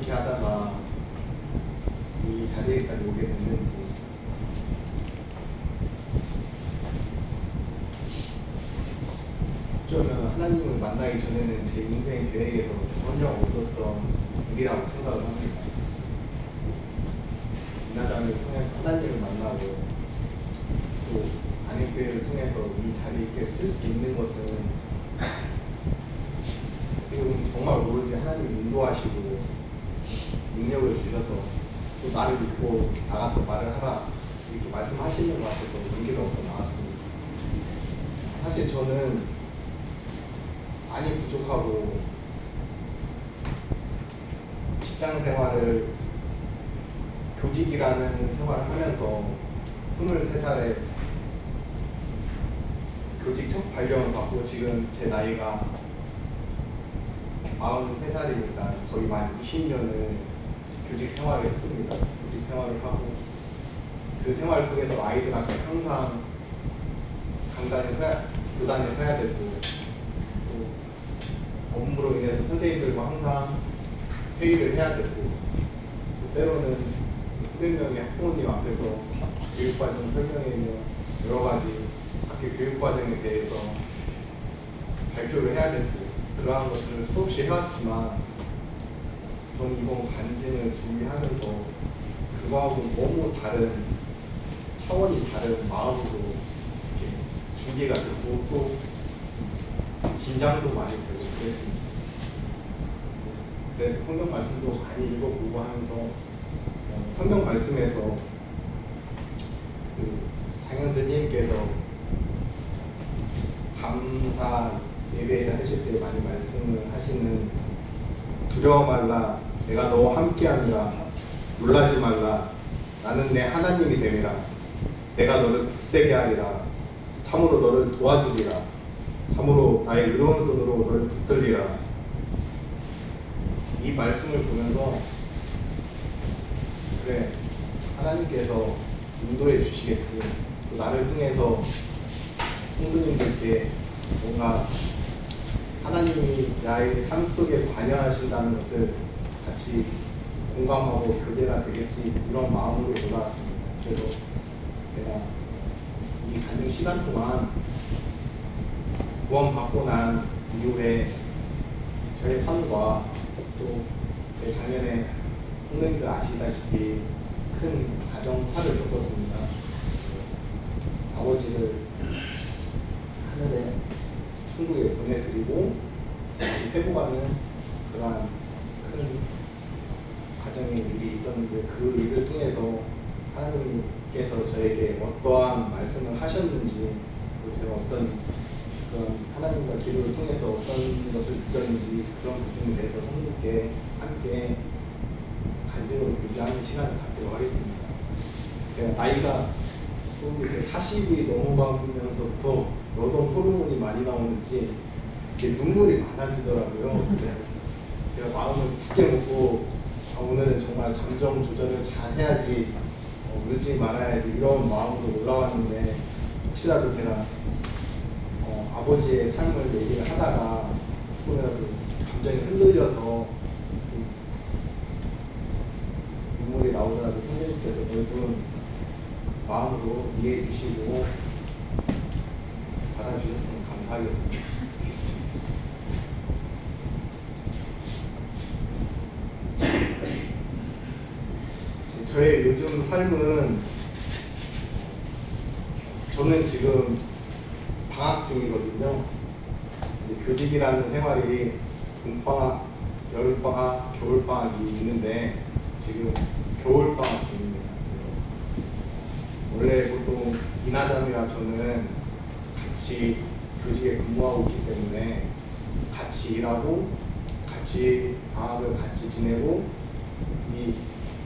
어떻게 하다가 이 자리에까지 오게 됐는지. 어쩌면 하나님을 만나기 전에는 제 인생 계획에서 전혀 없었던 일이라고 생각을 합니다. 이나장을 통해 하나님을 만나고 또 안익교회를 통해서 이 자리에 쓸 수 있는 것은 지금 정말 모르지 하나님이 인도하시고 능력을 주셔서 또 나를 믿고 나가서 말을 하라 이렇게 말씀하시는 것 같아서 용기가 얻어 나왔습니다. 사실 저는 많이 부족하고 직장 생활을 교직이라는 생활을 하면서 23살에 교직 첫 발령을 받고 지금 제 나이가 43살이니까 거의 만 20년을 교직 생활을 했습니다. 교직 생활을 하고 그 생활 속에서 아이들 앞에 항상 교단에 서야 되고 또 업무로 인해서 선생님들과 항상 회의를 해야 되고 또 때로는 수백 명의 학부모님 앞에서 교육과정 설명회며 여러 가지 학교 교육과정에 대해서 발표를 해야 되고 그러한 것들을 수없이 해왔지만 저는 이번 간증을 준비하면서 그거하고 너무 다른 차원이 다른 마음으로 이렇게 준비가 되고 또 긴장도 많이 되고 그랬습니다. 그래서 성경 말씀도 많이 읽어보고 하면서 성경 말씀에서 그 장현 스님께서 감사 예배를 하실 때 많이 말씀을 하시는 두려워 말라 내가 너와 함께하니라 놀라지 말라 나는 내 하나님이 됨이라 내가 너를 굳세게 하리라 참으로 너를 도와주리라 참으로 나의 의로운 손으로 너를 붙들리라. 이 말씀을 보면서 그래 하나님께서 인도해 주시겠지 또 나를 통해서 성도님들께 뭔가 하나님이 나의 삶 속에 관여하신다는 것을 같이 공감하고 교제가 되겠지 이런 마음으로 돌아왔습니다. 그래서 제가 이 간증 시간 동안 구원받고 난 이후에 저의 삶과 또 제 작년에 성도님들 아시다시피 큰 가정사를 겪었습니다. 아버지를 하늘에 천국에 보내드리고 다시 회복하는 그러한 큰 가정의 일이 있었는데 그 일을 통해서 하나님께서 저에게 어떠한 말씀을 하셨는지 또 제가 어떤 그런 하나님과 기도를 통해서 어떤 것을 느꼈는지 그런 부분에 대해서 성도님께 함께 간증으로 교제하는 시간을 갖도록 하겠습니다. 제가 나이가 40이 넘어가면서부터 여성 호르몬이 많이 나오는지 눈물이 많아지더라고요. 그래서 제가 마음을 굳게 먹고 오늘은 정말 감정 조절을 잘 해야지 울지 말아야지 이런 마음으로 올라왔는데 혹시라도 제가 아버지의 삶을 얘기를 하다가 조금이라도 감정이 흔들려서 눈물이 나오더라도 선생님께서 넓은 마음으로 이해해 주시고 받아주셨으면 감사하겠습니다. 저의 요즘 삶은 저는 지금 방학 중이거든요. 교직이라는 생활이 봄방학, 여름방학, 겨울방학이 있는데 지금 겨울방학 중입니다. 원래 보통 이나자매와 저는 같이 교직에 근무하고 있기 때문에 같이 일하고 같이 방학을 같이 지내고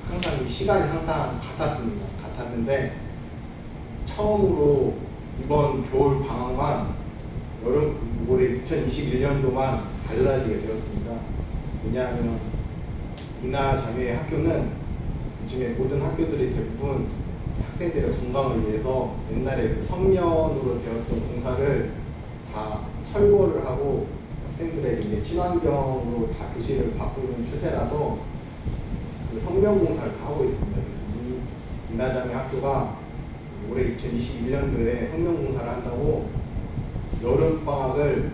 항상 이 시간이 항상 같았는데 처음으로 이번 겨울 방학만 올해 2021년도만 달라지게 되었습니다. 왜냐하면 이나 자매의 학교는 요즘에 모든 학교들이 대부분 학생들의 건강을 위해서 옛날에 그 성면으로 되었던 공사를 다 철거를 하고 학생들의 이제 친환경으로 다 교실을 바꾸는 추세라서 그 성명공사를 다 하고 있습니다. 그래서 이 이나자매 학교가 올해 2021년도에 성명공사를 한다고 여름방학을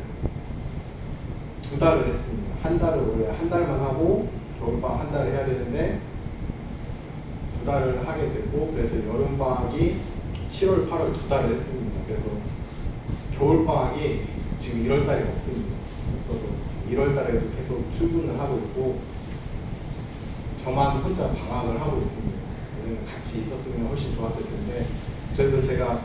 2달을 했습니다. 한 달을 원래 한 달만 하고 겨울방학 한 달을 해야 되는데 2달을 하게 됐고, 그래서 여름방학이 7월, 8월 2달을 했습니다. 그래서 겨울방학이 지금 1월달에 없습니다. 그래서 1월달에도 계속 출근을 하고 있고 저만 혼자 방학을 하고 있습니다. 같이 있었으면 훨씬 좋았을 텐데, 그래서 제가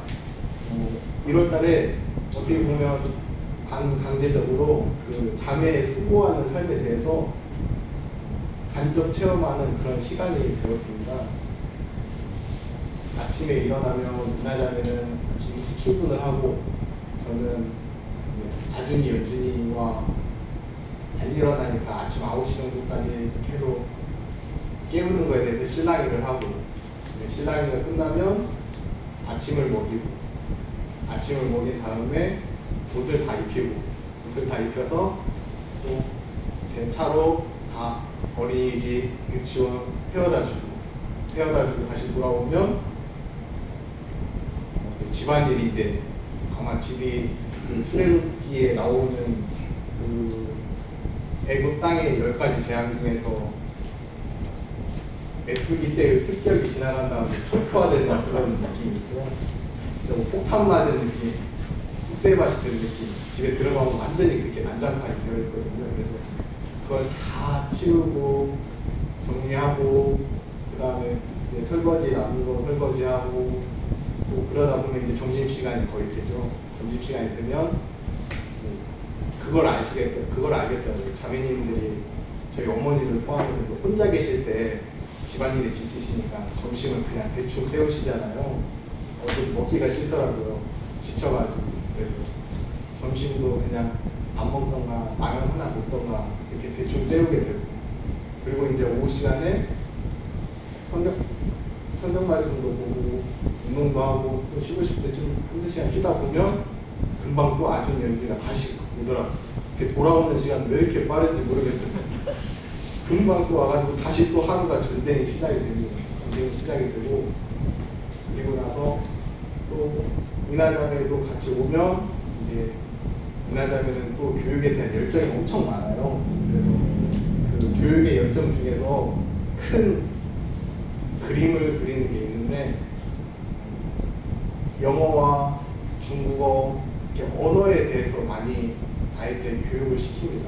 1월달에 어떻게 보면 반강제적으로 그 자매의 수고하는 삶에 대해서 간접 체험하는 그런 시간이 되었습니다. 아침에 일어나면 이나자매는 아침 일찍 출근을 하고, 저는 이제 아준이, 연준이와 안 일어나니까 아침 9시 정도까지 계속 깨우는 거에 대해서 실랑이를 하고, 실랑이가 끝나면 아침을 먹이고, 아침을 먹인 다음에 옷을 다 입히고, 옷을 다 입혀서 또 제 차로 다 어린이집, 유치원 태워다 주고 다시 돌아오면 집안일인데, 아마 집이 그 출애굽기에 나오는 그 애굽 땅의 10가지 재앙 중에서 메뚜기 때의 습격이 지나간 다음에 초토화되는 그런 느낌이죠. 진짜 뭐 폭탄 맞은 느낌, 쑥대밭이 된 느낌. 집에 들어가면 완전히 그렇게 난장판이 되어 있거든요. 그래서 그걸 다 치우고 정리하고, 그 다음에 설거지 남은 거 설거지하고, 또 그러다 보면 이제 점심시간이 거의 되죠. 점심시간이 되면 그걸 알겠다고요. 자매님들이 저희 어머니들 포함해서 혼자 계실 때 집안일이 지치시니까 점심을 그냥 대충 때우시잖아요. 좀 먹기가 싫더라고요. 지쳐가지고. 그래서 점심도 그냥 안 먹던가 라면 하나 먹던가 이렇게 대충 때우게 되고, 그리고 이제 오후 시간에 성경 말씀도 보고 운동도 하고 또 쉬고 싶을 때 좀 한두 시간 쉬다 보면 금방 또 아준 연기가 다시 오더라고요. 이렇게 돌아오는 시간 왜 이렇게 빠른지 모르겠어요. 금방 또 와가지고 다시 또 하루가 전쟁이 시작이 되고, 그리고 나서 또 이나자매도 같이 오면 이제 이나자매는 또 교육에 대한 열정이 엄청 많아요. 그래서 그 교육의 열정 중에서 큰 그림을 그리는 게 있는데, 영어와 중국어 이렇게 언어에 대해서 많이 아이들에게 교육을 시킵니다.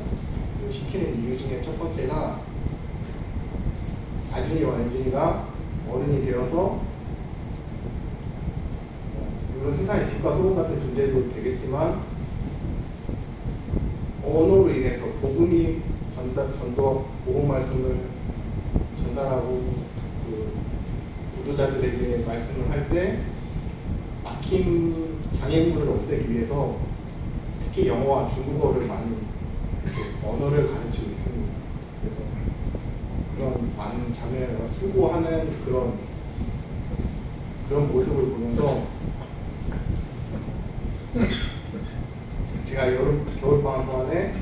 그 시키는 이유 중에 첫 번째가 아준이와 연준이가 어른이 되어서 물론 세상에 빛과 소금 같은 존재도 되겠지만 언어로 인해서 복음 말씀을 전달하고 그 부도자들에게 말씀을 할 때 막힌 장애물을 없애기 위해서 특히 영어와 중국어를 많이 언어를 가르치고 있습니다. 그래서 그런 많은 자매가 수고하는 그런 모습을 보면서 제가 겨울방학 동안에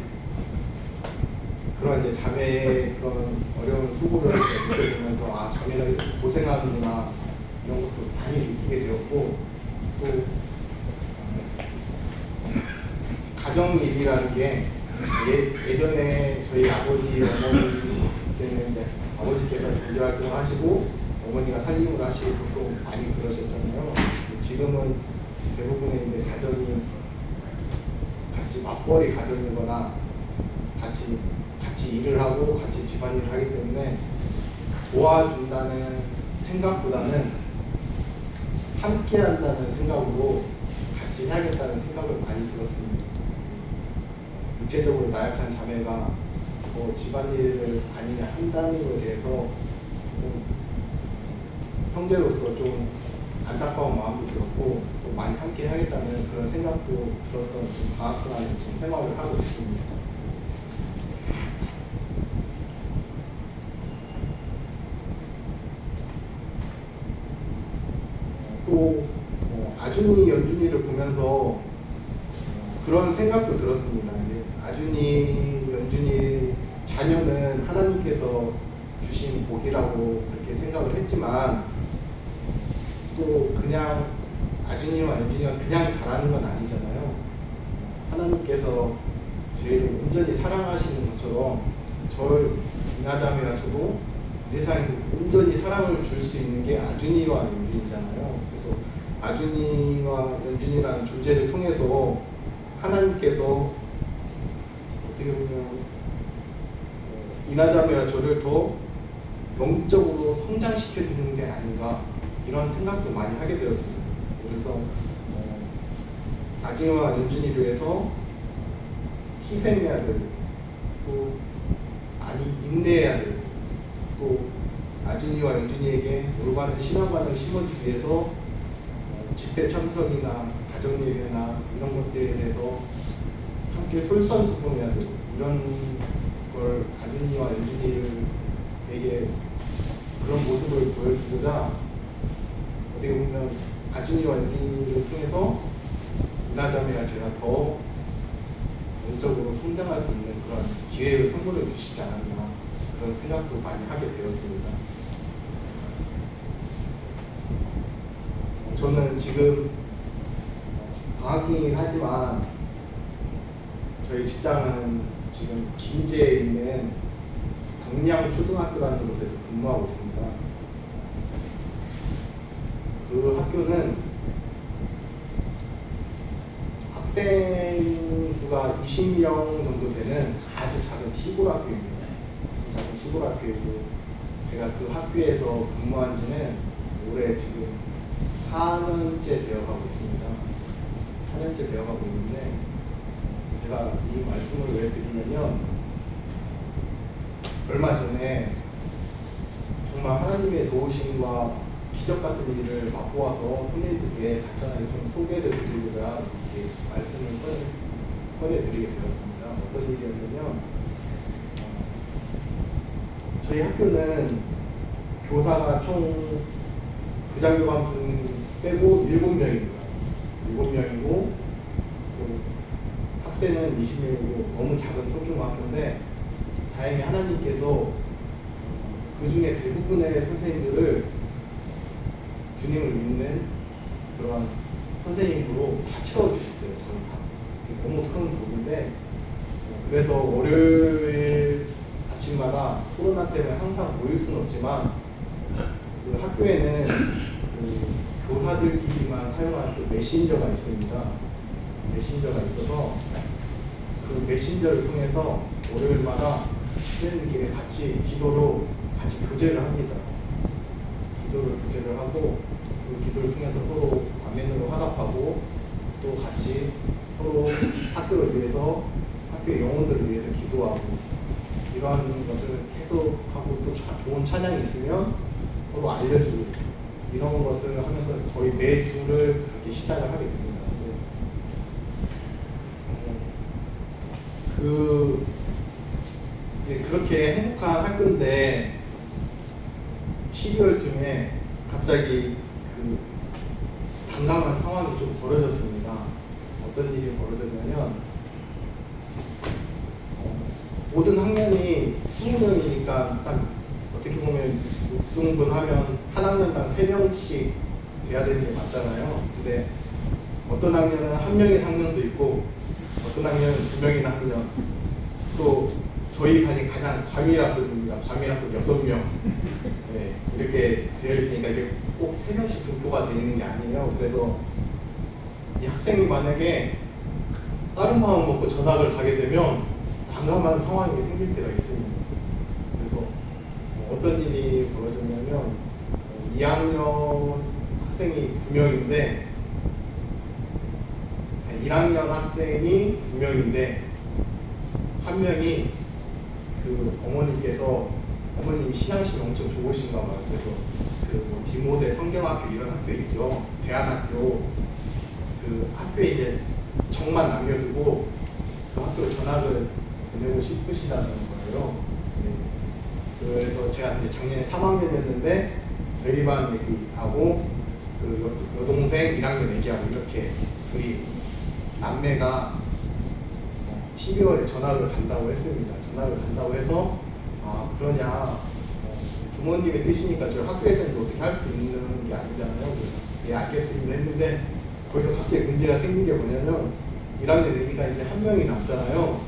그런 이제 자매의 그런 어려운 수고를 느껴보면서 아, 자매가 이렇게 고생하는구나 이런 것도 많이 느끼게 되었고, 또 가정일이라는 게 예전에 저희 아버지, 어머니 때는 이제 아버지께서 교제 활동을 하시고 어머니가 살림을 하시고 또 많이 그러셨잖아요. 지금은 대부분의 이제 가정이 같이 맞벌이 가정이거나 같이 일을 하고 같이 집안일을 하기 때문에 도와준다는 생각보다는 함께 한다는 생각으로 같이 해야겠다는 생각을 많이 들었습니다. 육체적으로 나약한 자매가 집안일을 많이 한다는 것에 대해서 형제로서 좀 안타까운 마음도 들었고, 또 많이 함께 해야겠다는 그런 생각도 들었던 지금 방학 동안에 지금 생활을 하고 있습니다. 또 아준이, 연준이를 보면서 그런 생각도 들었습니다. 아준이, 연준이 자녀는 하나님께서 주신 복이라고 그렇게 생각을 했지만 또 그냥 아준이와 연준이가 그냥 잘하는 건 아니잖아요. 하나님께서 저희를 온전히 사랑하시는 것처럼 저 이나자매와 저도 이 세상에서 온전히 사랑을 줄 수 있는 게 아준이와 연준이잖아요. 그래서 아준이와 연준이라는 존재를 통해서 하나님께서 어떻게 보면 이나자매와 저를 더 영적으로 성장시켜 주는 게 아닌가 이런 생각도 많이 하게 되었습니다. 그래서 아준이와 연준이를 위해서 희생해야 되고 또 많이 인내해야 되고 또 아준이와 연준이에게 올바른 신앙관을 심어주기 위해서 집회 참석이나 가정예배나 이런 것들에 대해서 함께 솔선수범해야 되고 이런 걸 아준이와 연준이에게 그런 모습을 보여주고자 어떻게 보면 아준이와 연준이를 통해서 이나자매와 제가 더 영적으로 성장할 수 있는 그런 기회를 선물해 주시지 않았나 그런 생각도 많이 하게 되었습니다. 저는 지금 방학 중이긴 하지만 저희 직장은 지금 김제에 있는 경량초등학교라는 곳에서 근무하고 있습니다. 그 학교는 학생 수가 20명 정도 되는 아주 작은 시골 학교입니다. 작은 시골 학교이고 제가 그 학교에서 근무한 지는 올해 지금 4년째 되어가고 있습니다. 4년째 되어가고 있는데 제가 이 말씀을 왜 드리냐면 얼마 전에 정말 하나님의 도우심과 기적 같은 일을 맛보아서 선생님들께 간단하게 좀 소개를 드리고자 이렇게 말씀을 꺼내드리게 되었습니다. 어떤 일이었냐면 저희 학교는 교사가 총 부장교감 빼고 7명입니다. 7명이고 학생은 20명이고 너무 작은 소규모 학교인데 다행히 하나님께서 그 중에 대부분의 선생님들을 주님을 믿는 그런 선생님으로 다 채워주셨어요. 저희 다. 너무 큰 복인데 그래서 월요일 아침마다 코로나 때문에 항상 모일 수는 없지만 그 학교에는 그 교사들끼리만 사용하는 그 메신저가 있습니다. 메신저가 있어서 그 메신저를 통해서 월요일마다 선생님끼리 같이 기도로 같이 교제를 합니다. 기도를 교제를 하고 그 기도를 통해서 서로 아멘으로 화답하고 또 같이 서로 학교를 위해서 학교의 영혼들을 위해서 기도하고 이러한 것을 계속하고 또 좋은 찬양이 있으면 서로 알려주고 이런 것을 하면서 거의 매주를 그렇게 시작을 하게 됩니다. 그렇게 행복한 학교인데 12월쯤에 갑자기 그 난감한 상황이 좀 벌어졌습니다. 어떤 일이 벌어졌냐면 모든 학년이 20명이니까 딱 어떻게 보면 6등분 하면 한 학년당 3명씩 돼야 되는 게 맞잖아요. 근데 어떤 학년은 1명인 학년도 있고 어떤 학년은 2명인 학년 또 저희 반이 가장 과밀학급입니다. 과밀학급 6명 네, 이렇게 되어 있으니까 이게 꼭 3명씩 분포가 되어 있는 게 아니에요. 그래서 이 학생이 만약에 다른 마음 먹고 전학을 가게 되면 난감한 상황이 생길 때가 있습니다. 그래서 어떤 일이 벌어졌냐면 2학년 학생이 2명인데 1학년 학생이 2명인데 한 명이 그 어머님이 신앙심이 엄청 좋으신가 봐요. 그래서 그 디모데 성경학교 이런 학교 있죠. 대안학교 그 학교에 이제 정만 남겨두고 그 학교 전학을 보내고 싶으시다는 거예요. 네. 그래서 제가 이제 작년에 3학년이었는데 대리반 얘기하고 그 여동생 1학년 얘기하고 이렇게 둘이 남매가 12월에 전학을 간다고 했습니다. 전학을 간다고 해서 아 그러냐 부모님의 뜻이니까 저희 학교에서는 어떻게 할 수 있는 게 아니잖아요. 그래서 예 알겠습니다 했는데 거기서 갑자기 문제가 생긴 게 뭐냐면 1학년 애기가 이제 한 명이 남잖아요.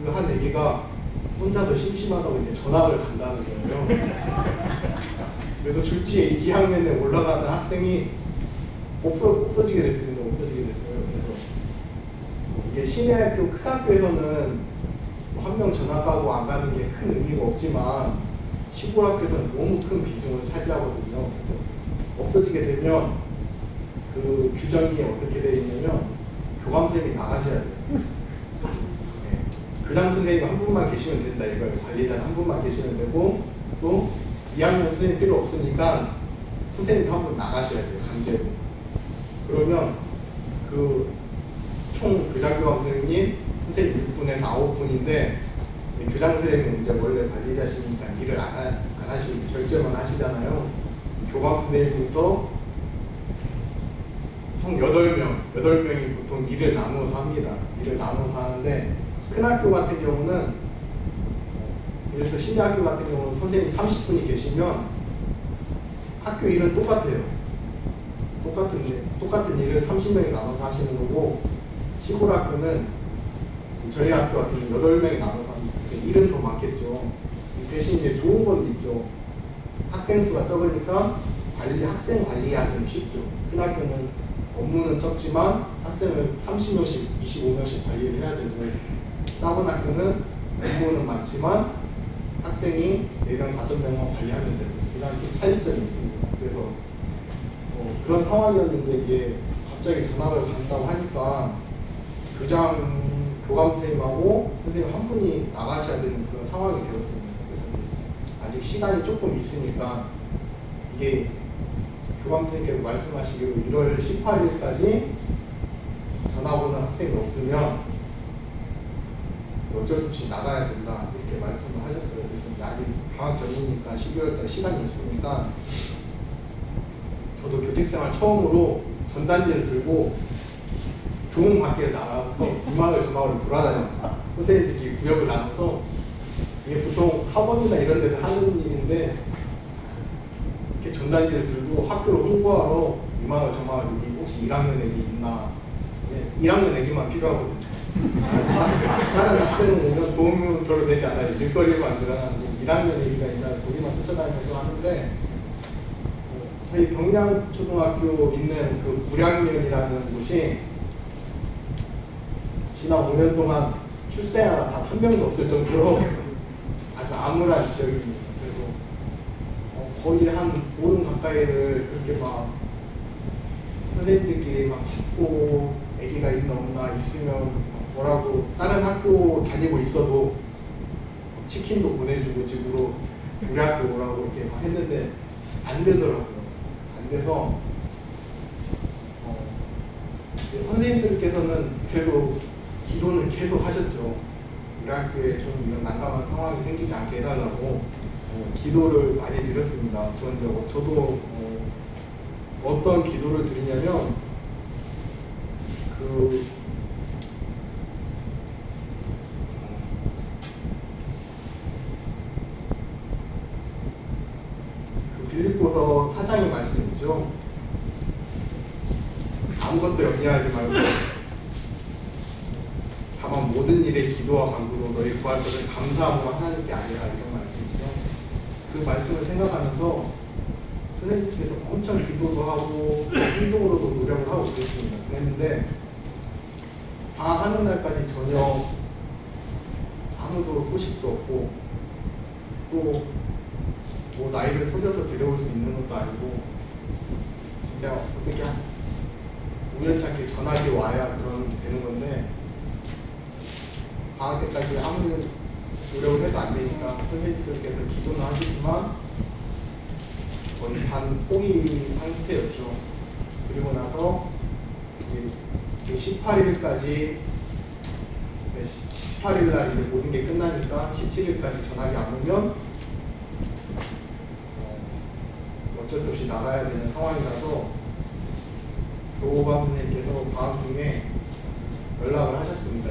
그 한 애기가 혼자서 심심하다고 이제 전학을 간다는 거예요. 그래서 졸지에 2학년에 올라가는 학생이 없어지게 됐습니다. 없어지게 됐어요. 그래서 이게 시내학교 큰 학교에서는 한 명 전학하고 안 가는 게 큰 의미가 없지만 시골 학교에서는 너무 큰 비중을 차지하거든요. 그래서 없어지게 되면 그 규정이 어떻게 되어 있냐면 교감 선생님이 나가셔야 돼요. 네. 교장 선생님 한 분만 계시면 된다. 이걸 관리단 한 분만 계시면 되고 또 2학년 선생님 필요 없으니까 선생님도 한 분 나가셔야 돼요. 강제로. 그러면 그 총 교장교감 선생님 선생님 6분에서 9분인데 교장 선생님은 이제 원래 관리자시니까 일을 안 하시고 결제만 하시잖아요. 교감 선생님부터 총 8명이 보통 일을 나누어서 합니다. 일을 나누어서 하는데 큰 학교 같은 경우는 예를 들어서 시내학교 같은 경우는 선생님 30분이 계시면 학교 일은 똑같아요. 똑같은 일을 30명이 나눠서 하시는 거고 시골 학교는 저희 학교 같은 경우는 8명이 나눠서 합니다. 일은 더 많겠죠. 대신 이제 좋은 건 있죠. 학생 수가 적으니까 학생 관리하기는 쉽죠. 큰 학교는 업무는 적지만 학생을 30명씩, 25명씩 관리를 해야 되고 작은 학교는 업무는 많지만 학생이 4명, 5명만 관리하면 되고 이런 좀 차이점이 있습니다. 그래서 그런 상황이었는데 이제 갑자기 전학을 간다고 하니까 교감 선생님하고 선생님 한 분이 나가셔야 되는 그런 상황이 되었습니다. 그래서 아직 시간이 조금 있으니까 이게 교감 선생님께서 말씀하시기로 1월 18일까지 전학 오는 학생이 없으면 어쩔 수 없이 나가야 된다 이렇게 말씀을 하셨어요. 그래서 아직 방학 전이니까 12월달 시간이 있으니까 저도 교직생활 처음으로 전단지를 들고 교문 밖에 나가서 이마을 저마을을 돌아다녔어요. 선생님들끼리 구역을 나눠서 이게 보통 학원이나 이런 데서 하는 일인데 이렇게 전단지를 들고 학교를 홍보하러 이마을 저마을 여기 혹시 1학년 애기 있나? 네, 1학년 애기만 필요하거든요. 다른 학생은 오면 도움은 별로 되지 않아요. 일거리만 늘어나는데 1학년 애기가 있나 거기만 쫓아다니면서 하는데 저희 병량초등학교 있는 그 구량면이라는 곳이 지난 5년 동안 출생아가 단 한 명도 없을 정도로 아주 암울한 지역입니다. 그래서 거의 한 보름 가까이를 그렇게 막 선생님들끼리 막 찾고 아기가 있나 없나 있으면 뭐라고 다른 학교 다니고 있어도 치킨도 보내주고 집으로 우리 학교 오라고 이렇게 막 했는데 안 되더라고요. 안 돼서 선생님들께서는 그래도 기도는 계속 하셨죠. 우리 학교에 좀 이런 난감한 상황이 생기지 않게 해달라고 기도를 많이 드렸습니다. 저도 어떤 기도를 드리냐면 그 빌립보서 4장의 말씀이죠. 아무것도 염려하지 말고 다만 모든 일에 기도와 간구로 너희 구할 것을 감사함으로 하나님께 아니라 이런 말씀이죠. 그 말씀을 생각하면서 선생님께서 엄청 기도도 하고 행동으로도 노력을 하고 그랬습니다. 그랬는데 방학하는 날까지 전혀 아무도 소식도 없고 또 뭐 나이를 속여서 데려올 수 있는 것도 아니고 진짜 어떻게 우연찮게 전화기 와야 그런 되는 건데 방학 때까지 아무리 노력을 해도 안 되니까 선생님들께서 기도는 하시지만 거의 반 포기 상태였죠. 그리고 나서 이제 18일까지 18일 날 이제 모든 게 끝나니까 17일까지 전화기 안 오면 어쩔 수 없이 나가야 되는 상황이라서 교감 선생님께서 방학 중에 연락을 하셨습니다.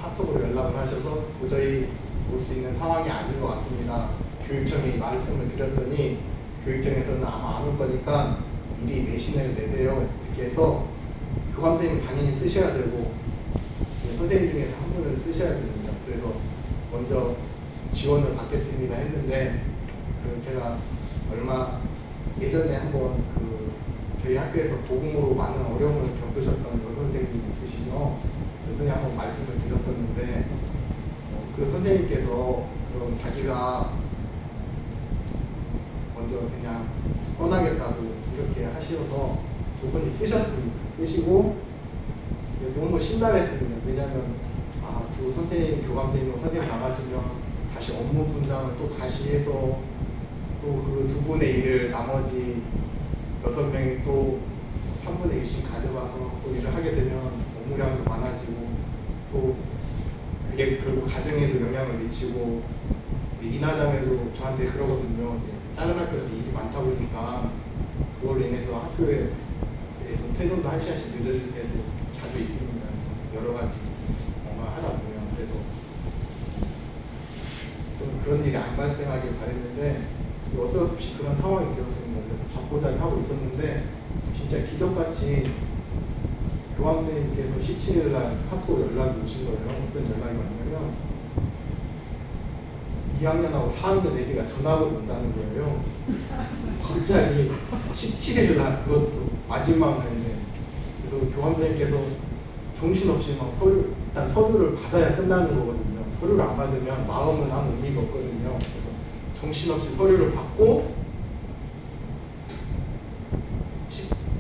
카톡으로 연락을 하셔서 도저히 올 수 있는 상황이 아닌 것 같습니다. 교육청이 말씀을 드렸더니 교육청에서는 아마 안 올 거니까 미리 내신을 내세요. 이렇게 해서 교감 선생님 당연히 쓰셔야 되고 선생님 중에서 한 분을 쓰셔야 됩니다. 그래서 먼저 지원을 받겠습니다 했는데 제가 얼마 예전에 한번 저희 학교에서 복음으로 많은 어려움을 겪으셨던 여선생님이 있으시죠. 그 선생님 한번 말씀을 드렸었는데 그 선생님께서 그럼 자기가 먼저 그냥 떠나겠다고 이렇게 하셔서 두 분이 쓰셨습니다. 쓰시고 너무 심란했습니다. 왜냐하면 두 선생님, 교감 선생님, 선생님 나가시면 다시 업무 분장을 또 다시 해서 또 그 두 분의 일을 나머지 6명이 또 3분의 1씩 가져가서 또 일을 하게 되면 업무량도 많아지고 또 그게 결국 가정에도 영향을 미치고 이나장에도 저한테 그러거든요. 작은 학교에서 일이 많다 보니까 그걸로 인해서 학교에서 퇴근도 1시간씩 늦어질 때도 자주 있습니다. 여러 가지 뭔가 하다 보면. 그래서 좀 그런 일이 안 발생하길 바랬는데 어쩔 수 없이 그런 상황이 되었습니다. 그래서 잡고자기 하고 있었는데 진짜 기적같이 교감 선생님께서 17일 날 카톡 연락이 오신 거예요. 어떤 연락이 왔냐면 2학년하고 4학년 애기가 전학을 온다는 거예요. 갑자기 17일 날 그것도 마지막 날인데 그래서 교감 선생님께서 정신없이 막 일단 서류를 받아야 끝나는 거거든요. 서류를 안 받으면 마음은 아무 의미가 없거든요. 그래서 정신없이 서류를 받고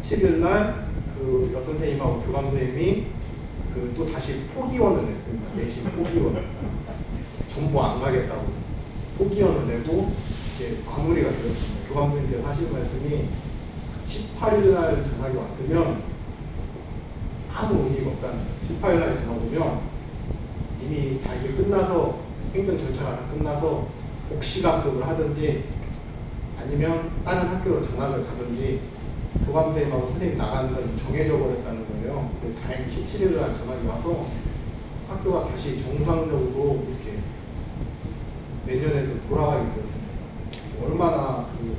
17일 날 그 여선생님하고 교감 선생님이 또 다시 포기원을 냈습니다. 내신 포기원. 전부 안 가겠다고 포기원을 내고 이제 마무리가 되었습니다. 교감 선생님께서 하신 말씀이 18일 날 전학이 왔으면 아무 의미가 없다는 거예요. 18일 날 전학 오면 이미 다 이게 끝나서 행정 절차가 다 끝나서 복시감독을 하든지 아니면 다른 학교로 전학을 가든지 교감 선생님하고 선생님 나가는 건 정해져 버렸다는 거예요. 다행히 17일 날 전학이 와서 학교가 다시 정상적으로 이렇게 내년에도 돌아가게 되었습니다. 얼마나 그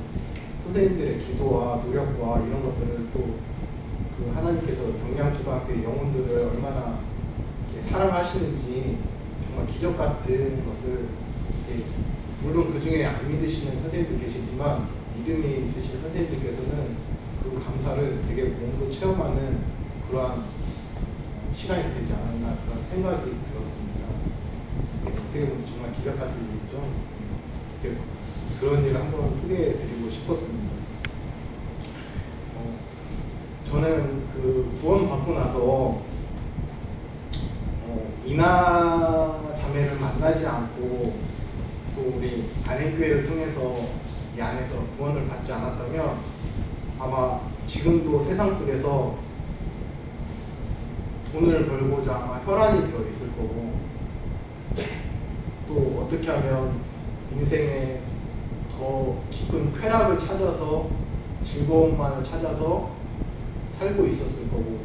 선생님들의 기도와 노력과 이런 것들을 또 그 하나님께서 경량초등학교의 영혼들을 얼마나 사랑하시는지 정말 기적 같은 것을 물론 그 중에 안 믿으시는 선생님도 계시지만 믿음이 있으신 선생님들께서는 그 감사를 되게 몸소 체험하는 그러한 시간이 되지 않았나 그런 생각이 들었습니다. 어떻게 보면 정말 기적 같은 일이죠. 그래서 그런 일을 한번 소개해드리고 싶었습니다. 저는 그 구원 받고 나서 이나 자매를 만나지 않고 또 우리 안행교회를 통해서 이 안에서 구원을 받지 않았다면 아마 지금도 세상 속에서 돈을 벌고자 아마 혈안이 되어 있을 거고 또 어떻게 하면 인생에 더 깊은 쾌락을 찾아서 즐거움만을 찾아서 살고 있었을 거고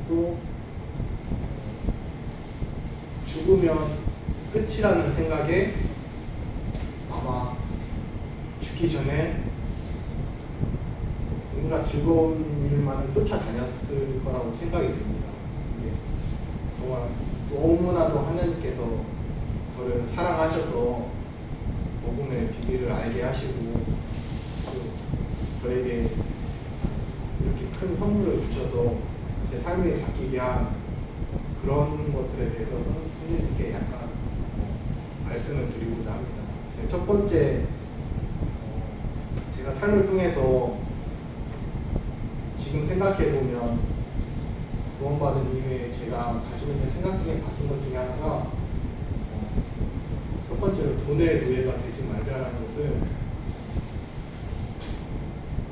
또 죽으면 끝이라는 생각에 아마 죽기 전에 뭔가 즐거운 일만을 쫓아다녔을 거라고 생각이 듭니다. 정말 너무나도 하나님께서 저를 사랑하셔서 복음의 비밀을 알게 하시고 또 저에게 이렇게 큰 선물을 주셔서 제 삶이 바뀌게 한 그런 것들에 대해서 선생님께 약간 말씀을 드리고자 합니다. 첫 번째, 제가 삶을 통해서 지금 생각해보면 구원받은 이후에 제가 가지고 있는 생각 중에 같은 것 중에 하나가 첫 번째로 돈의 노예가 되지 말자라는 것을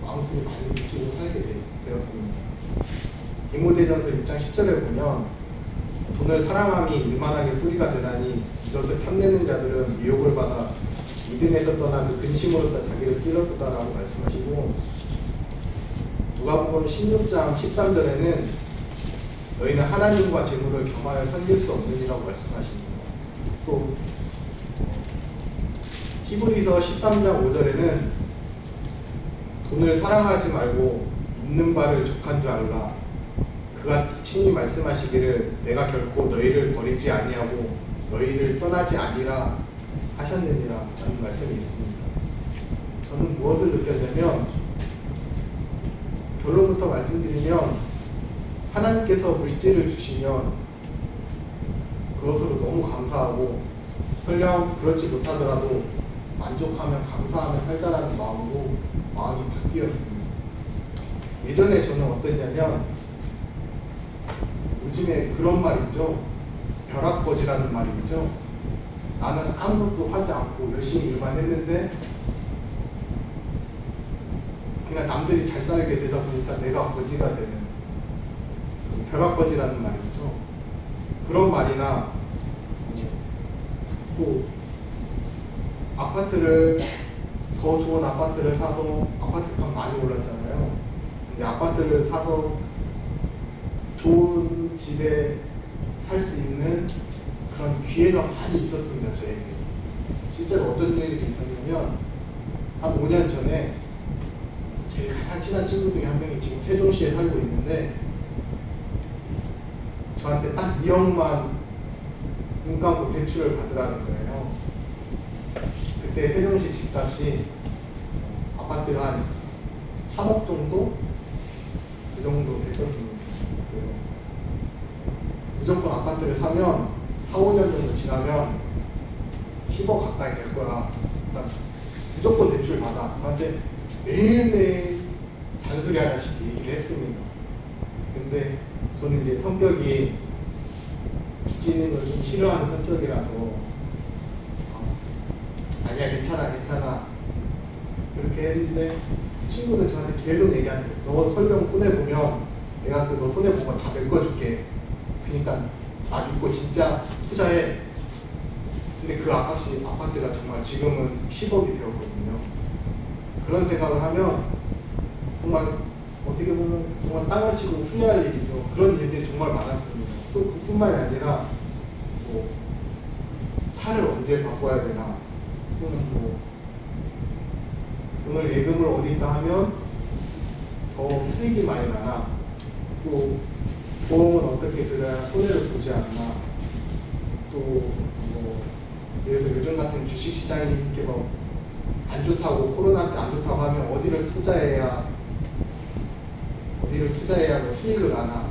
마음속에 많이 느끼고 살게 되었습니다. 디모데전서 6장 10절에 보면 돈을 사랑함이 일만하게 뿌리가 되나니 이것을 탐내는 자들은 미혹을 받아 믿음에서 떠나 그 근심으로서 자기를 찔렀다라고 말씀하시고 누가복음 16장 13절에는 너희는 하나님과 재물을 겸하여 섬길 수 없느니라고 말씀하십니다. 또 히브리서 13장 5절에는 돈을 사랑하지 말고 있는 바를 족한 줄 알라. 그가 친히 말씀하시기를 내가 결코 너희를 버리지 아니하고 너희를 떠나지 아니라 하셨느니라 라는 말씀이 있습니다. 저는 무엇을 느꼈냐면, 결론부터 말씀드리면, 하나님께서 물질을 주시면 그것으로 너무 감사하고, 설령 그렇지 못하더라도 만족하면 감사하며 살자라는 마음으로 마음이 바뀌었습니다. 예전에 저는 어땠냐면, 요즘에 그런 말 있죠. 벼락거지라는 말이 있죠. 나는 아무것도 하지 않고 열심히 일만 했는데 그냥 남들이 잘 살게 되다 보니까 내가 거지가 되는, 벼락거지라는 말이 있죠. 그런 말이나 또 아파트를, 더 좋은 아파트를 사서, 아파트값 많이 올랐잖아요. 근데 아파트를 사서 좋은 집에 살 수 있는 그런 기회가 많이 있었습니다, 저에게. 실제로 어떤 일이 있었냐면, 한 5년 전에 제 가장 친한 친구 중에 한 명이 지금 세종시에 살고 있는데, 저한테 딱 2억만 눈 감고 대출을 받으라는 거예요. 그때 세종시 집값이 아파트 한 3억 정도? 그 정도 됐었습니다. 그래서 무조건 아파트를 사면 4, 5년 정도 지나면 10억 가까이 될 거야. 그러니까 무조건 대출 받아. 저한테 매일매일 잔소리 하다시피 얘기를 했습니다. 근데 저는 이제 성격이 빚지는 걸 좀 싫어하는 성격이라서 아니야 괜찮아 그렇게 했는데, 친구는 저한테 계속 얘기하는 거예요. 너 설령 손해보면 내가 그 너 손해본 거 다 메꿔줄게. 그러니까 나 믿고 진짜 투자해. 근데 그 아파트가 정말 지금은 10억이 되었거든요. 그런 생각을 하면 정말 어떻게 보면 정말 땅을 치고 후회할 일이죠. 그런 일들이 정말 많았습니다. 또 그뿐만이 아니라 뭐 차를 언제 바꿔야 되나, 또는 뭐 오늘 예금을 어디다 하면 더 수익이 많이 나나, 또 보험은 어떻게 들어야 손해를 보지 않나, 또 뭐 예를 들어서 요즘 같은 주식시장이 이렇게 뭐 안 좋다고, 코로나 때 안 좋다고 하면 어디를 투자해야 뭐 수익을 나나.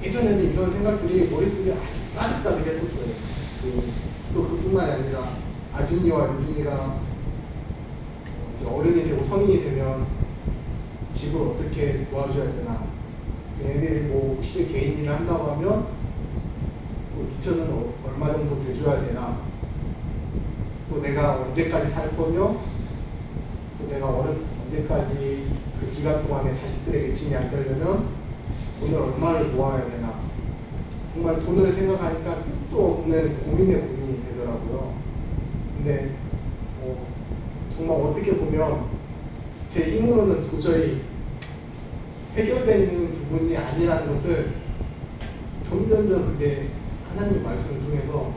예전에는 이런 생각들이 머릿속에 아주 가득가득 했었어요. 또 그뿐만이 아니라 아준이와 유준이가 어른이 되고 성인이 되면 집을 어떻게 도와줘야 되나, 얘네들이 뭐 혹시 개인 일을 한다고 하면 또 미처는 얼마 정도 대줘야 되나, 또 내가 언제까지 살 거며, 또 내가 언제까지 그 기간 동안에 자식들에게 짐이 안 되려면 돈을 얼마를 모아야 되나. 정말 돈을 생각하니까 끝도 없는 고민이 되더라고요. 근데 정말 어떻게 보면 제 힘으로는 도저히 해결되는 부분이 아니라는 것을 점점점 그게 하나님 말씀을 통해서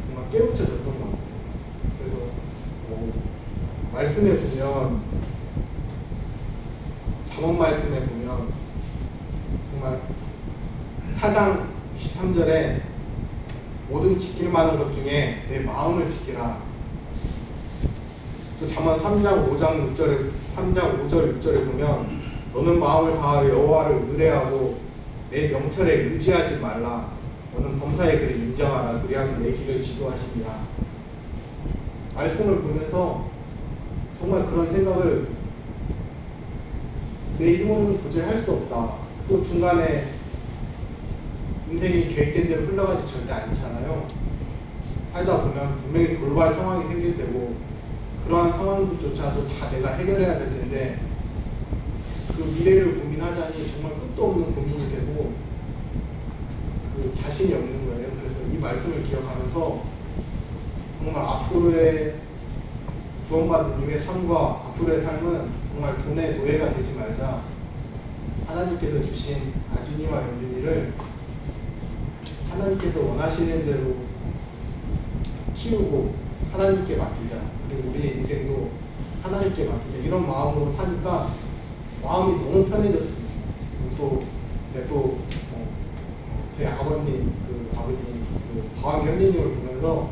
정말 깨우쳐졌던 것 같습니다. 그래서 말씀에 보면, 잠언 말씀에 보면 정말 4장 23절에 모든 지킬 만한 것 중에 내 마음을 지키라. 또 잠언 3장 5절 6절에 보면 너는 마음을 다하여 여호와를 의뢰하고 내 명철에 의지하지 말라. 너는 범사의 길을 인정하라. 그리하면 내 길을 지도하시니라. 말씀을 보면서 정말 그런 생각을, 내 힘으로는 도저히 할 수 없다. 또 중간에 인생이 계획된 대로 흘러가지 절대 않잖아요. 살다 보면 분명히 돌발 상황이 생길 테고, 그러한 상황조차도 다 내가 해결해야 될 텐데, 그 미래를 고민하자니 정말 끝도 없는 고민이 되고 그 자신이 없는 거예요. 그래서 이 말씀을 기억하면서 정말 앞으로의 구원받은 님의 삶과 앞으로의 삶은 정말 돈의 노예가 되지 말자. 하나님께서 주신 아준이와 영준이를 하나님께서 원하시는 대로 키우고 하나님께 맡기자. 그리고 우리의 인생도 하나님께 맡기자. 이런 마음으로 사니까 마음이 너무 편해졌습니다. 또, 제 아버님, 아버님, 박완 형제님을 보면서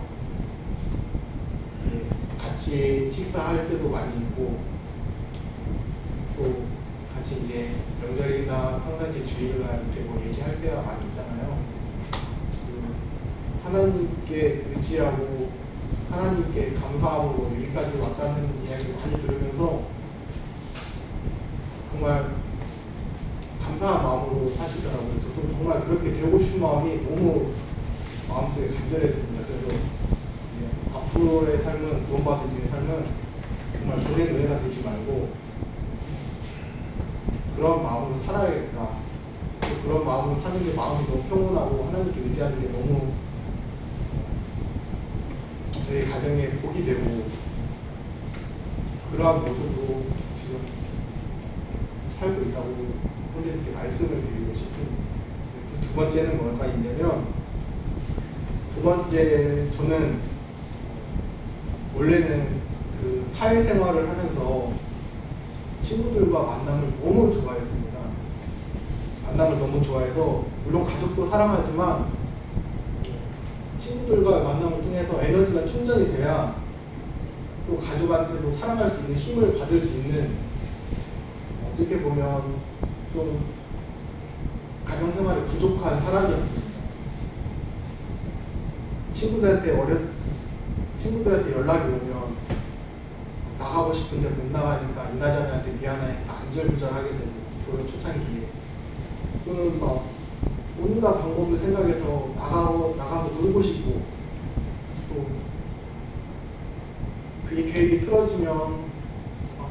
같이 식사할 때도 많이 있고, 또 같이 이제 명절이나 평상시 주일날 이렇게 뭐 얘기할 때가 많이 있잖아요. 하나님께 의지하고 하나님께 감사하고 여기까지 왔다는 이야기 많이 들으면서 정말 감사한 마음으로 사시더라고요. 저도 정말 그렇게 되고 싶은 마음이 너무 마음속에 간절했습니다. 그래서 앞으로의 삶은, 구원받은 이의 삶은 정말 고된 노예가 되지 말고 그런 마음으로 살아야겠다. 그런 마음으로 사는 게 마음이 너무 평온하고 하나님께 의지하는 게 너무 저희 가정에 복이 되고, 그러한 모습으로 지금 살고 있다고 선생님께 말씀을 드리고 싶습니다. 두 번째는 뭐가 있냐면, 두 번째, 저는 원래는 그 사회생활을 하면서 친구들과 만남을 너무 좋아했습니다. 만남을 너무 좋아해서 물론 가족도 사랑하지만 친구들과 만남을 통해서 에너지가 충전이 돼야 또 가족한테도 사랑할 수 있는 힘을 받을 수 있는, 어떻게 보면 좀 가정생활이 부족한 사람이었습니다. 친구들한테 연락이 오면 나가고 싶은데 못 나가니까 이나자매한테 미안하니까 안절부절하게 되고, 결혼 초창기에 또는 막 온갖 방법을 생각해서 나가서 놀고 싶고, 또 그게 계획이 틀어지면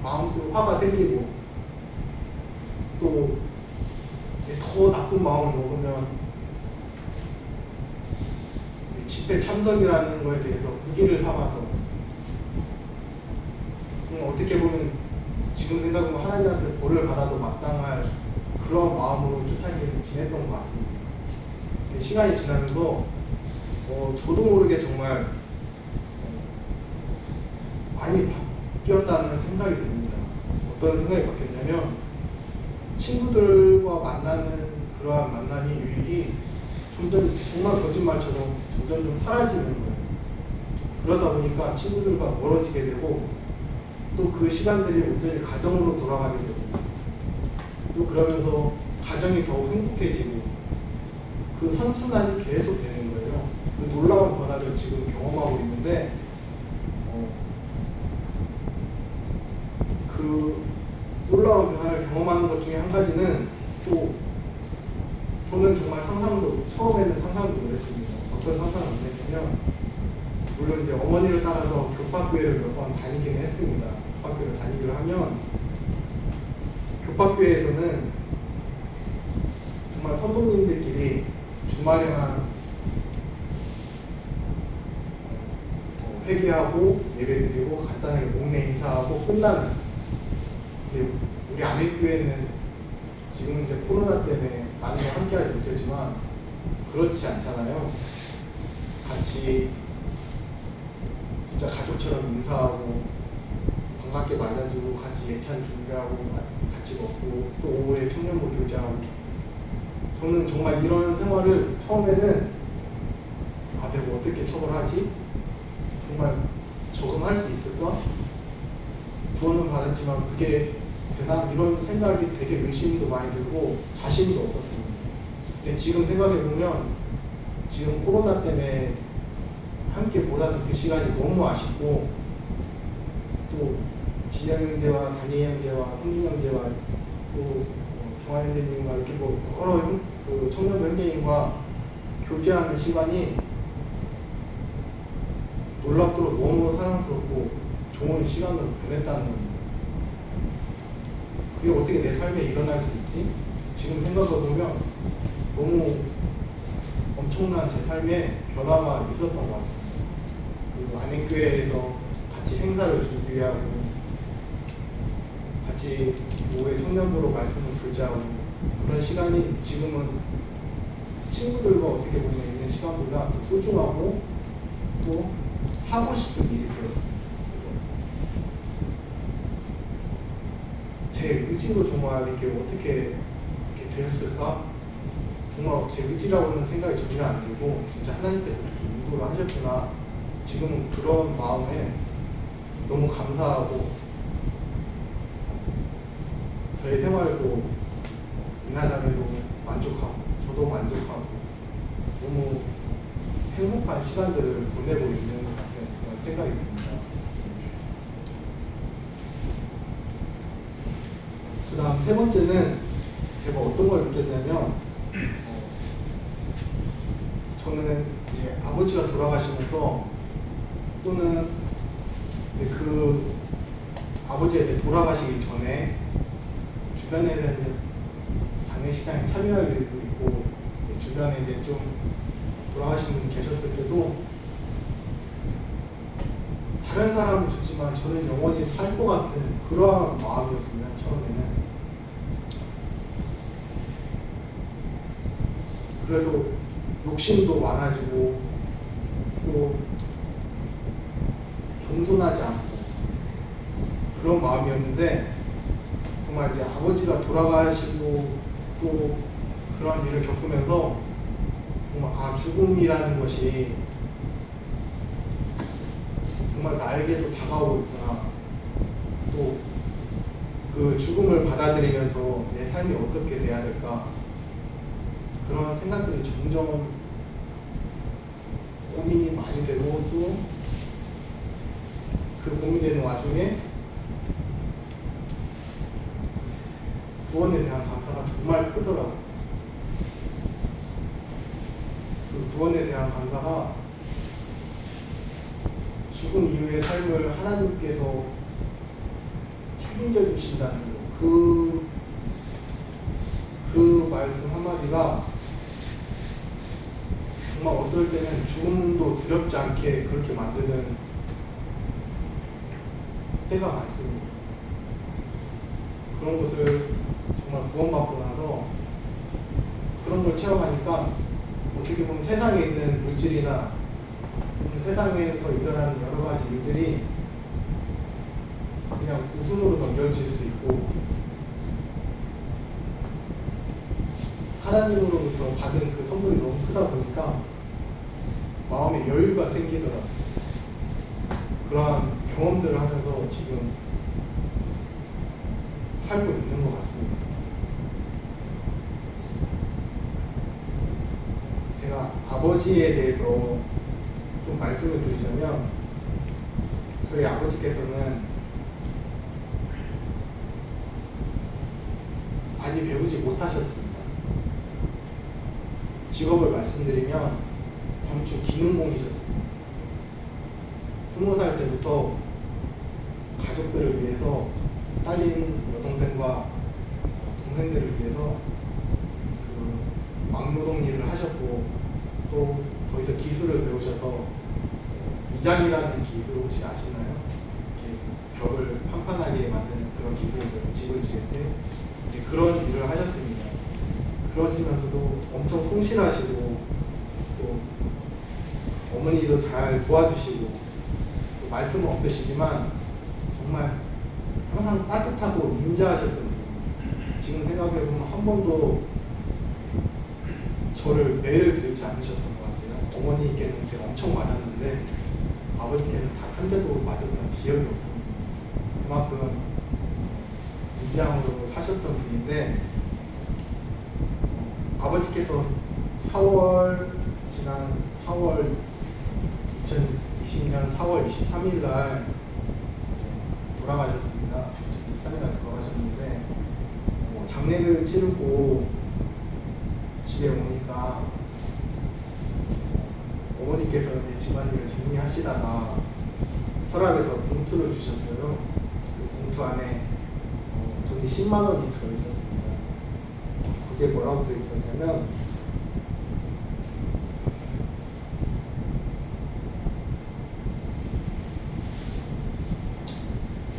마음속에 화가 생기고, 또 더 나쁜 마음을 먹으면 집회 참석이라는 거에 대해서 무기를 삼아서, 어떻게 보면 지금 생각하면 하나님한테 벌을 받아도 마땅할 그런 마음으로 초창기에 지냈던 것 같습니다. 시간이 지나면서 저도 모르게 정말 많이 바뀌었다는 생각이 듭니다. 어떤 생각이 바뀌었냐면, 친구들과 만나는 그러한 만남이 유익이 점점, 정말 거짓말처럼 점점 좀 사라지는 거예요. 그러다 보니까 친구들과 멀어지게 되고, 또 그 시간들이 온전히 가정으로 돌아가게 되고, 또 그러면서 가정이 더욱 행복해지고, 그 선순환이 계속 되는 거예요. 그 놀라운 변화를 지금 경험하고 있는데, 그 놀라운 변화를 경험하는 것 중에 한 가지는, 또 저는 정말 처음에는 상상도 못했습니다. 어떤 상상을 못했냐면, 물론 이제 어머니를 따라서 교파교회를 몇 번 다니기는 했습니다. 교파교회를 다니기를 하면, 교파교회에서는 정말 선도님들끼리 주말에만 회개하고 예배드리고 간단하게 목례 인사하고 끝나는. 우리 안일교회는 지금 이제 코로나 때문에 많은 걸 함께하지 못했지만 그렇지 않잖아요. 같이 진짜 가족처럼 인사하고 반갑게 맞아주고 같이 예찬 준비하고 같이 먹고 또 오후에 청년부 교제하고. 저는 정말 이런 생활을 처음에는 내가 어떻게 처벌하지? 정말 적응할 수 있을까? 구원은 받았지만 그게 되나? 이런 생각이 되게 의심도 많이 들고 자신도 없었습니다. 근데 지금 생각해보면 지금 코로나 때문에 함께 못하는 그 시간이 너무 아쉽고, 또 진영 형제와 다니 형제와 성준 형제와 또 정한 형제님과 이렇게 여러 그 청년부 형제님과 교제하는 시간이 놀랍도록 너무 사랑스럽고 좋은 시간으로 보냈다는 겁니다. 그게 어떻게 내 삶에 일어날 수 있지? 지금 생각해보면 너무 엄청난 제 삶에 변화가 있었던 것 같습니다. 그리고 안행교회에서 같이 행사를 준비하고 같이 오후에 청년부로 말씀을 교제하고 그런 시간이 지금은 친구들과 어떻게 보면 있는 시간보다 더 소중하고 또 하고 싶은 일이 되었습니다. 제 의지로 정말 이렇게 어떻게 이렇게 되었을까? 정말 제 의지라고는 생각이 전혀 안 들고 진짜 하나님께서 이렇게 인도를 하셨구나. 지금은 그런 마음에 너무 감사하고 저의 생활도 이나장에도 만족하고 저도 만족하고 너무 행복한 시간들을 보내고 있는 것 같은 그런 생각이 듭니다. 그 다음 세 번째는 제가 어떤 걸 느꼈냐면 저는 이제 아버지가 돌아가시면서 또는 그 아버지가 돌아가시기 전에 주변에서 이제 장례식장에 참여할 일도 있고 주변에 이제 좀 돌아가신 분이 계셨을 때도 다른 사람은 죽지만 저는 영원히 살 것 같은 그러한 마음이었습니다. 처음에는. 그래서 욕심도 많아지고 또 겸손하지 않고 그런 마음이었는데 정말 이제 아버지가 돌아가시고 또 그런 일을 겪으면서 정말 죽음이라는 것이 정말 나에게도 다가오고 있구나. 또 그 죽음을 받아들이면서 내 삶이 어떻게 돼야 될까 그런 생각들이 점점 고민이 많이 되고 또 그 고민되는 와중에 구원에 대한 감사가 정말 크더라고요. 그 구원에 대한 감사가 죽음 이후의 삶을 하나님께서 책임져 주신다는 거, 그 말씀 한마디가 정말 어떨 때는 죽음도 두렵지 않게 그렇게 만드는 때가 많습니다. 그런 것을 정말 구원받고 나서 그런 걸 체험하니까 어떻게 보면 세상에 있는 물질이나 세상에서 일어나는 여러 가지 일들이 그냥 웃음으로 넘겨질 수 있고 하나님으로부터 받은 그 선물이 너무 크다 보니까 마음에 여유가 생기더라고요. 그러한 경험들을 하면서 지금 살고 있는 것 같습니다. 제가 아버지에 대해서 좀 말씀을 드리자면 저희 아버지께서는 많이 배우지 못하셨습니다. 직업을 말씀드리면 건축 기능공이셨습니다. 20살 때부터 가족들을 위해서 딸린 여동생과 동생들을 위해서 그 막노동 일을 하셨고 또 거기서 기술을 배우셔서 이장이라는 기술 혹시 아시나요? 이렇게 벽을 판판하게 만드는 그런 기술을 배우고 집을 지을 때 이제 그런 일을 하셨습니다. 그러시면서도 엄청 성실하시고 또 어머니도 잘 도와주시고 또 말씀은 없으시지만 정말 항상 따뜻하고 인자하셨던 분입니다. 지금 생각해보면 한 번도 저를 매를 들지 않으셨던 것 같아요. 어머니께는 제가 엄청 맞았는데 아버지께는 단 한 대도 맞았던 기억이 없습니다. 그만큼 인자함으로 사셨던 분인데 아버지께서 지난 4월 2020년 4월 23일 날 돌아가셨습니다. 23일 날 돌아가셨는데 장례를 치르고 집에 오니까 어머니께서 집안일을 정리하시다가 서랍에서 봉투를 주셨어요. 그 봉투 안에 돈이 10만 원이 들어있었습니다. 그게 뭐라고 써 있었냐면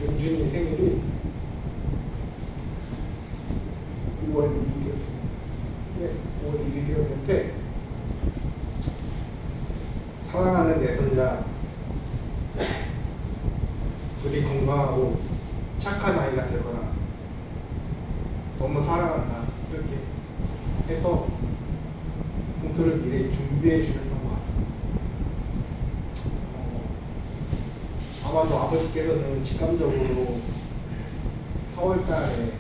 윤준이 생일이 5월 1일이었습니다. 네, 5월 1일이었는데 사랑하는 내 손자 부디 건강하고 착한 아이가 되거나 너무 사랑한다 이렇게 해서 봉투를 미리 준비해 주셨던 것 같습니다. 아마도 아버지께서는 직감적으로 4월달에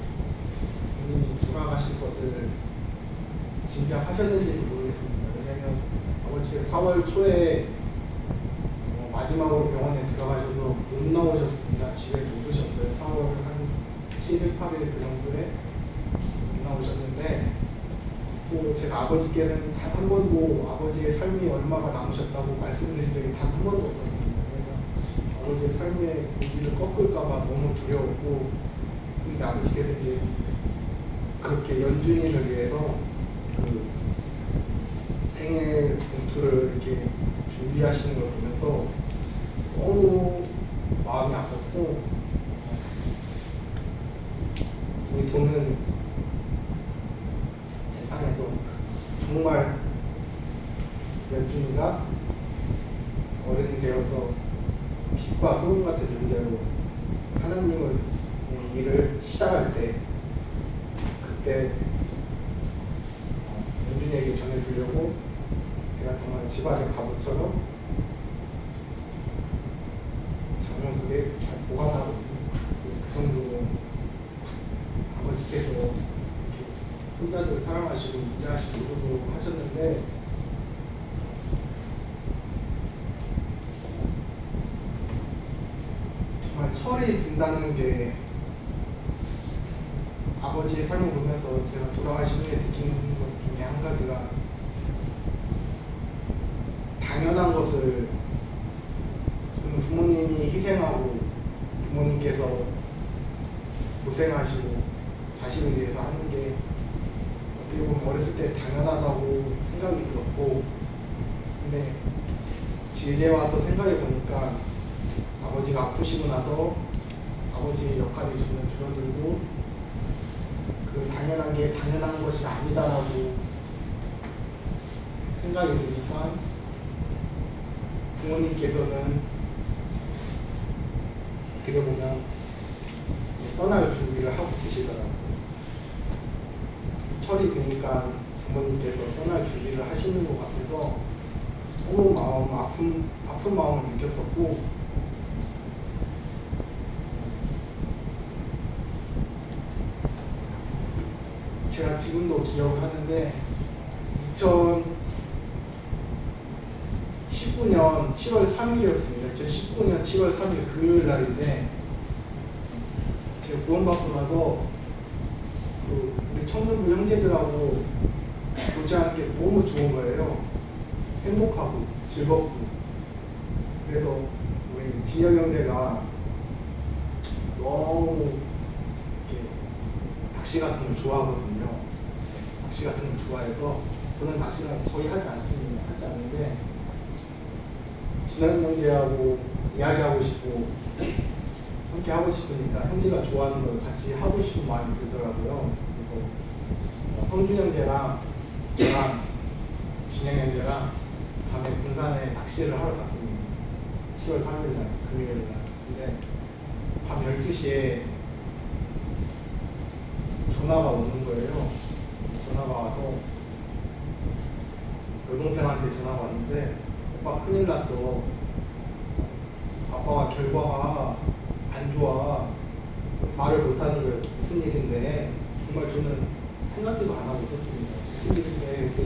본인이 돌아가실 것을 짐작하셨는지도 모르겠습니다. 왜냐하면 아버지께서 4월 초에 마지막으로 병원에 들어가셔서 못 나오셨습니다. 집에 못 오셨어요. 4월 한 7일, 8일 그 정도에 못 나오셨는데 또 제가 아버지께는 단 한 번도 아버지의 삶이 얼마가 남으셨다고 말씀드린 적이 단 한 번도 없었습니다. 그러니까 아버지의 삶의 고지를 꺾을까봐 너무 두려웠고, 근데 아버지께서 이제 그렇게 연준이를 위해서 그 생일 봉투를 이렇게 준비하시는 걸 보면서 너무 마음이 아팠고, 우리 돈은 세상에서 정말 연준이가 어른이 되어서 빛과 소금 같은 존재로 하나님을 일을 시작할 때 그때 연준이에게 전해주려고 제가 정말 집안의 갑옷처럼 정성스레 잘 보관하고 있습니다. 그 정도로 아버지께서 이렇게 손자들을 사랑하시고 인자하시고 이러고 하셨는데, 정말 철이 든다는 게 아버지의 삶을 보면서 제가 돌아가신 후에 느끼는 것 중에 한 가지가, 당연한 것을 부모님이 희생하고 부모님께서 고생하시고 자식을 위해서 하는 게 어떻게 보면 어렸을 때 당연하다고 생각이 들었고, 근데 이제 와서 생각해 보니까 아버지가 아프시고 나서 아버지의 역할이 점점 줄어들고 그 당연한 게 당연한 것이 아니다라고 생각이 드니까 부모님께서는 어떻게 보면 떠날 준비를 하고 계시더라고요. 철이 드니까 부모님께서 떠날 준비를 하시는 것 같아서 너무 아픈 마음을 느꼈었고, 제가 지금도 기억을 하는데 2019년 7월 3일이었습니다. 2019년 7월 3일 금요일 날인데, 제가 구원받고 나서 우리 청년부 형제들하고 못지않게 너무 좋은 거예요. 행복하고 즐겁고. 그래서 우리 진영 형제가 너무 이렇게 낚시 같은 걸 좋아하거든요. 낚시 같은 걸 좋아해서 저는 낚시를 거의 하지 않는데 진영 형제하고 이야기하고 싶고 함께 하고 싶으니까 형제가 좋아하는 걸 같이 하고 싶은 마음이 들더라고요. 그래서 성준 형제랑 저랑 진영 형제랑 밤에 군산에 낚시를 하러 갔습니다. 10월 3일 날 금요일 날. 근데 밤 12시에 전화가 오는 거예요. 전화가 와서 여동생한테 전화가 왔는데, 오빠 큰일 났어. 아빠가 결과가 안 좋아. 말을 못하는 거예요. 무슨 일인데. 정말 저는 생각도 안 하고 있었습니다. 무슨 일인데. 그때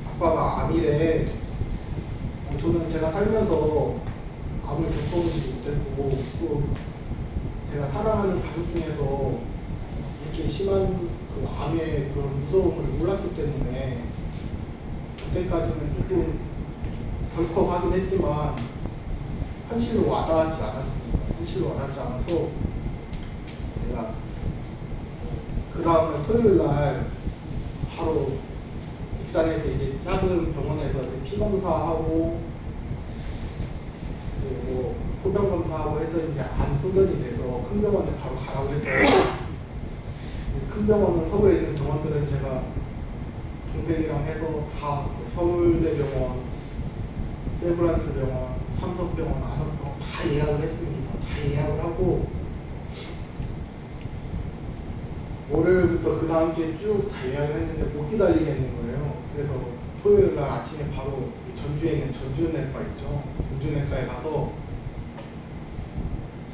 아빠가 암이래. 저는 제가 살면서 암을 겪어보지 못했고, 또 제가 사랑하는 가족 중에서 이렇게 심한 그 암의 그런 무서움을 몰랐기 때문에 그때까지는 조금 덜컥하긴 했지만 현실로 와닿지 않았습니다. 현실로 와닿지 않아서 제가 그 다음날 토요일 날 바로 익산에서 이제 작은 병원에서 피 검사하고 그리고 소변 검사하고 해서 이제 암 소견이 돼서 큰 병원에 바로 가라고 해서, 큰 병원은 서울에 있는 병원들은 제가 동생이랑 해서 다 서울대병원, 세브란스병원, 삼성병원, 아산병원 다 예약을 했습니다. 다 예약을 하고 월요일부터 그 다음 주에 쭉 다 예약을 했는데 못 기다리겠는 거예요. 그래서 토요일 날 아침에 바로 전주에 있는 전주내과 있죠. 전주내과에 가서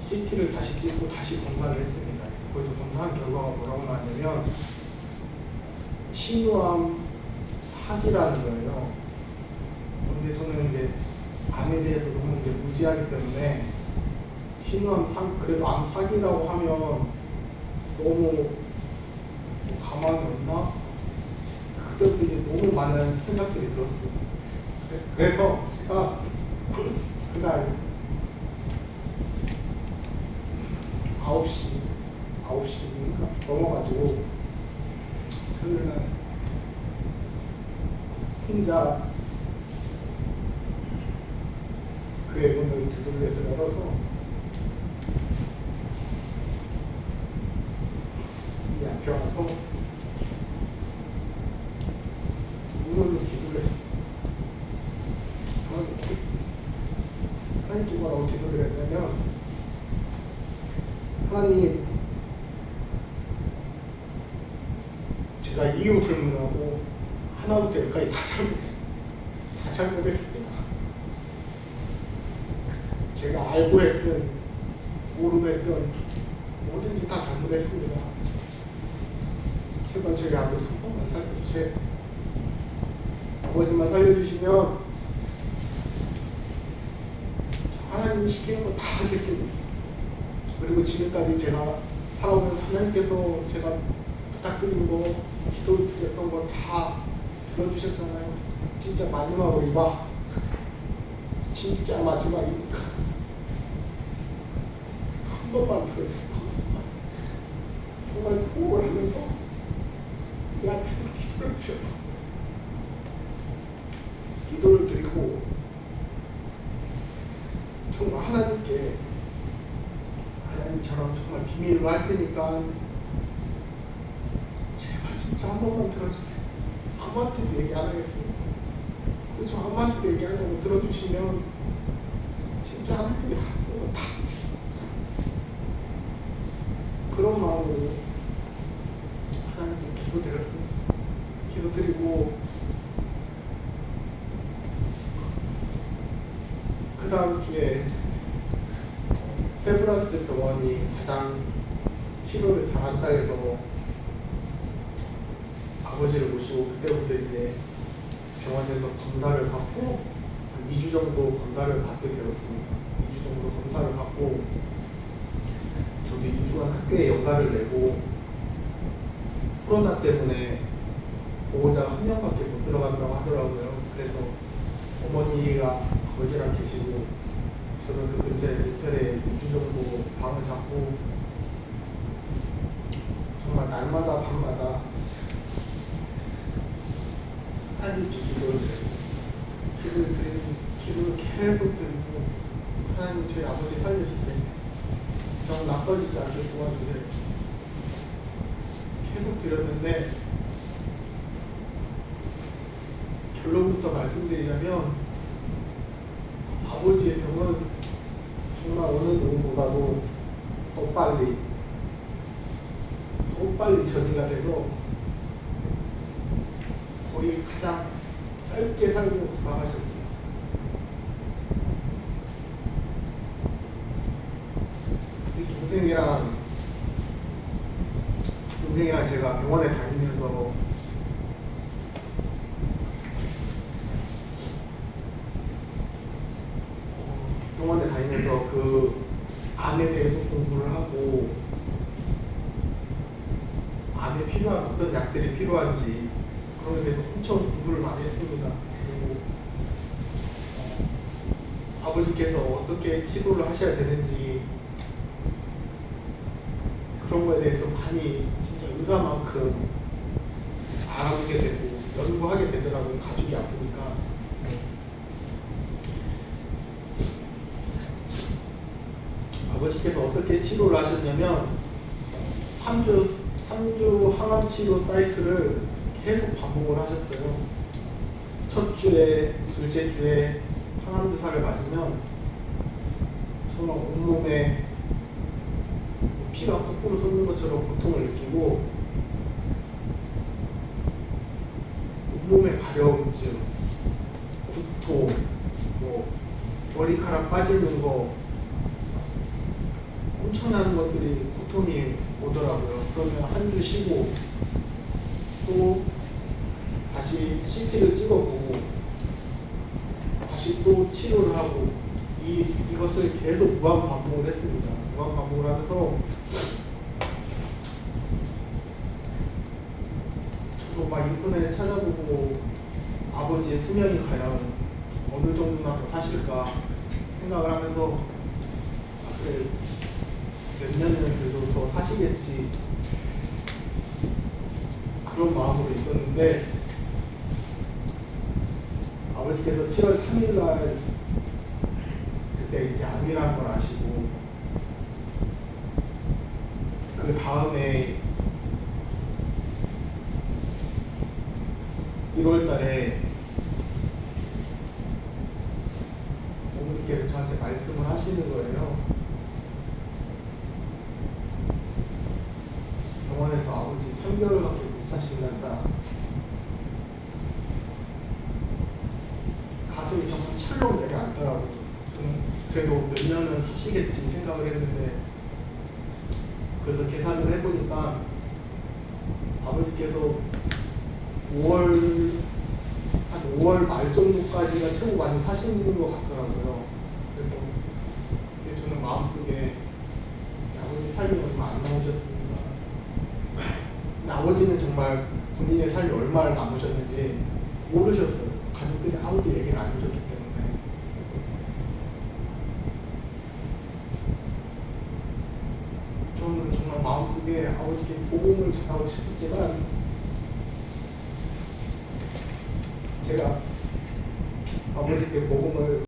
CT를 다시 찍고 다시 검사를 했습니다. 거기서 검사한 결과가 뭐라고 나왔냐면 신우암 4기라는 거예요. 근데 저는 이제 암에 대해서 너무 이제 무지하기 때문에 신우암 4, 그래도 암 4기라고 하면 너무 가망이 없나? 그때부터 이제 너무 많은 생각들이 들었습니다. 그래서 제가 그날 9시인가 넘어가지고 토요일날 혼자 그의 문을 두들겨서 열어서 이 앞에 와서 문을 두들겼어요. 하나님께 뭐라고 기도드렸냐면, 하나님, 제가 이유 불문하고 하나부터 열까지 다 잘못했습니다. 다 잘못했습니다. 제가 알고 했든 모르고 했든 뭐든지 다 잘못했습니다. 제발 저희 아버지 한 번만 살려주세요. 아버지만 살려주시면 하나님이 시키는 거 다 하겠습니다. 그리고 지금까지 제가 살아오면서 하나님께서 제가 부탁드린 거, 기도를 드렸던 거 다 들어주셨잖아요. 진짜 마지막으로 이봐. 진짜 마지막이니까 한 번만 들어주세요. 정말 통곡을 하면서 그 앞에서 기도를 주셨어. 기도를 드리고 정말 하나님께, 하나님처럼 정말 비밀로 할 테니까 제발 진짜 한 번만 들어주세요. 아무한테도 얘기 안 하겠습니다. 그래서 아무한테도 얘기 안 하고 들어주시면 진짜 하나님이 하는 거 다 하겠습니다. 그런 마음으로 하나님께 기도드렸습니다. 기도드리고 그 다음 주에 세브란스 병원이 가장 치료를 잘한다 해서 아버지를 모시고 그때부터 이제 병원에서 검사를 받고 한 2주 정도 검사를 받게 되었습니다. 2주 정도 검사를 받고 저도 2주간 학교에 연가를 내고 코로나 때문에 보호자가 한 명밖에 못 들어간다고 하더라고요. 그래서 어머니가 아버지랑 계시고 저는 그 근처에 모텔에 2주 정도 방을 잡고 정말 날마다 밤마다 하나님께 기도를 드리고 기도를 계속 드리고, 하나님 저희 아버지 살려주세요. 정 나빠지지 않게 도와주세요. 계속 드렸는데 결론부터 말씀드리자면 아버지의 병은 정말 어느 누구보다도 더 빨리 전이가 돼서 거의 가장 짧게 살고 돌아가셨습니다. 우리 동생이랑 제가 병원에 다니면서 그 암에 대해서 공부를 하고 암에 필요한 어떤 약들이 필요한지 그런 데 대해서 엄청 공부를 많이 했습니다. 그리고 아버지께서 어떻게 치료를 하셔야 되는지 그런 거에 대해서 많이 진짜 의사만큼 알아보게 되고 연구하게 되더라고요. 가족이 아프니까. 아버지께서 어떻게 치료를 하셨냐면 3주 항암 치료 사이클을 계속 반복을 하셨어요. 첫 주에, 둘째 주에 항암 주사를 맞으면 정말 온몸에 피가 거꾸로 솟는 것처럼 고통을 느끼고 온몸에 가려움증, 구토, 뭐 머리카락 빠지는 거 엄청난 것들이 고통이 오더라고요. 그러면 한 주 쉬고 또 다시 CT를 찍어보고 다시 또 치료를 하고 이것을 계속 무한 반복을 했습니다. 무한 반복을 하면서 저도 막 인터넷에 찾아보고 아버지의 수명이 과연 어느 정도나 더 사실까 생각을 하면서 그래 몇 년은 그래도 더 사시겠지 그런 마음으로 있었는데 아버지께서 7월 3일 날 그때 이제 암이라는 걸 아시고 그 다음에 1월 달에 어머니께서 저한테 말씀을 하시는 거예요. 병원에서 아버지 3개월밖에 못 사신단다. 가슴이 정말 철렁 내려앉더라고요. 그래도 몇 년은 사시겠지 생각을 했는데 그래서 계산을 해보니까 아버지께서 5월 말 정도까지가 최고 많이 사시는 것 같더라고요. 그래서 저는 마음속에 아버지 삶이 얼마 안 남으셨습니다. 근데 아버지는 정말 본인의 삶이 얼마나 남으셨는지 모르셨어요. 가족들이 아무도 얘기를 안 해줬기 때문에. 그래서 저는 정말 마음속에 아버지께 복음을 전하고 싶었지만 제가 아버지께 복음을